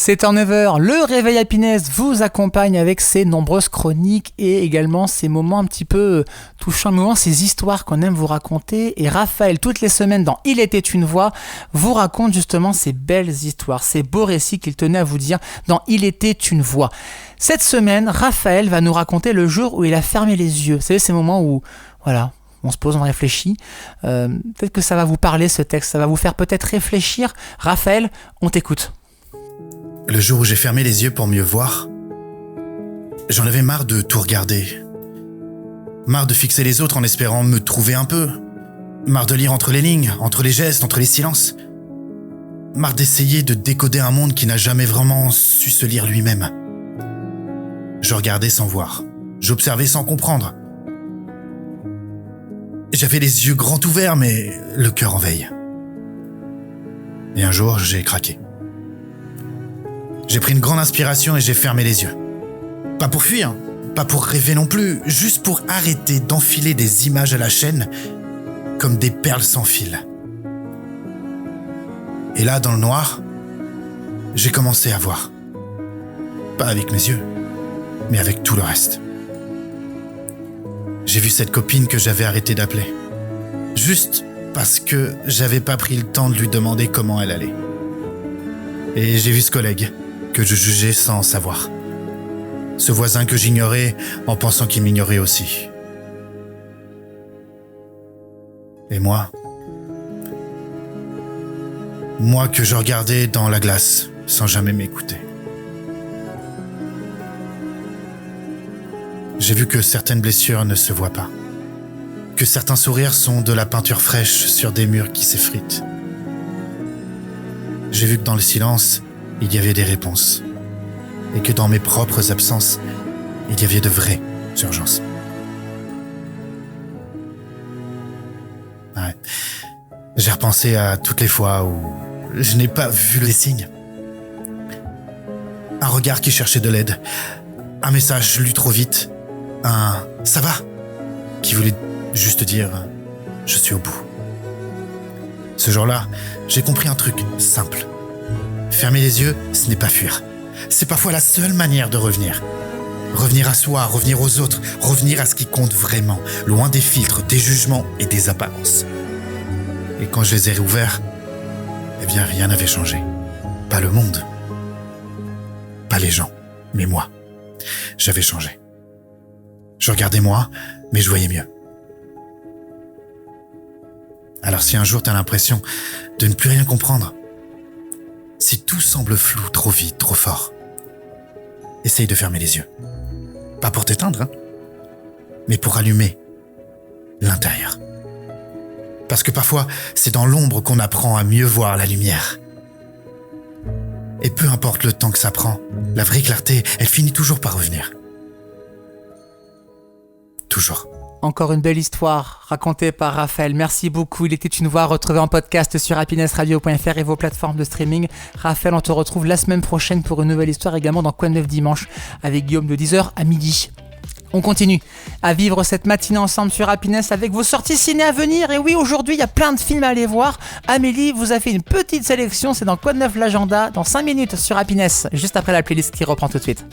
C'est en 9h, le Réveil Happiness vous accompagne avec ses nombreuses chroniques et également ces moments un petit peu touchants, ces histoires qu'on aime vous raconter. Et Raphaël, toutes les semaines dans Il était une voix, vous raconte justement ces belles histoires, ces beaux récits qu'il tenait à vous dire dans Il était une voix. Cette semaine, Raphaël va nous raconter le jour où il a fermé les yeux. Vous savez, ces moments où, voilà, on se pose, on réfléchit. Peut-être que ça va vous parler ce texte, ça va vous faire peut-être réfléchir. Raphaël, on t'écoute. Le jour où j'ai fermé les yeux pour mieux voir, j'en avais marre de tout regarder. Marre de fixer les autres en espérant me trouver un peu. Marre de lire entre les lignes, entre les gestes, entre les silences. Marre d'essayer de décoder un monde qui n'a jamais vraiment su se lire lui-même. Je regardais sans voir. J'observais sans comprendre. J'avais les yeux grands ouverts, mais le cœur en veille. Et un jour, j'ai craqué. J'ai pris une grande inspiration et j'ai fermé les yeux. Pas pour fuir, pas pour rêver non plus, juste pour arrêter d'enfiler des images à la chaîne comme des perles sans fil. Et là, dans le noir, j'ai commencé à voir. Pas avec mes yeux, mais avec tout le reste. J'ai vu cette copine que j'avais arrêté d'appeler. Juste parce que j'avais pas pris le temps de lui demander comment elle allait. Et j'ai vu ce collègue que je jugeais sans savoir. Ce voisin que j'ignorais en pensant qu'il m'ignorait aussi. Et moi que je regardais dans la glace sans jamais m'écouter. J'ai vu que certaines blessures ne se voient pas. Que certains sourires sont de la peinture fraîche sur des murs qui s'effritent. J'ai vu que dans le silence, il y avait des réponses. Et que dans mes propres absences, il y avait de vraies urgences. Ouais. J'ai repensé à toutes les fois où je n'ai pas vu les signes. Un regard qui cherchait de l'aide. Un message lu trop vite. Un « ça va ?» qui voulait juste dire « je suis au bout ». Ce jour-là, j'ai compris un truc simple. Fermer les yeux, ce n'est pas fuir. C'est parfois la seule manière de revenir. Revenir à soi, revenir aux autres, revenir à ce qui compte vraiment, loin des filtres, des jugements et des apparences. Et quand je les ai réouverts, eh bien rien n'avait changé. Pas le monde, pas les gens, mais moi. J'avais changé. Je regardais moi, mais je voyais mieux. Alors si un jour t'as l'impression de ne plus rien comprendre, si tout semble flou, trop vite, trop fort, essaye de fermer les yeux. Pas pour t'éteindre, mais pour allumer l'intérieur. Parce que parfois, c'est dans l'ombre qu'on apprend à mieux voir la lumière. Et peu importe le temps que ça prend, la vraie clarté, elle finit toujours par revenir. Toujours. Encore une belle histoire racontée par Raphaël. Merci beaucoup. Il était une voix retrouvée en podcast sur happinessradio.fr et vos plateformes de streaming. Raphaël, on te retrouve la semaine prochaine pour une nouvelle histoire également dans Quoi de neuf dimanche avec Guillaume de 10h à midi. On continue à vivre cette matinée ensemble sur Happiness avec vos sorties ciné à venir. Et oui, aujourd'hui, il y a plein de films à aller voir. Amélie vous a fait une petite sélection. C'est dans Quoi de neuf l'agenda dans 5 minutes sur Happiness, juste après la playlist qui reprend tout de suite.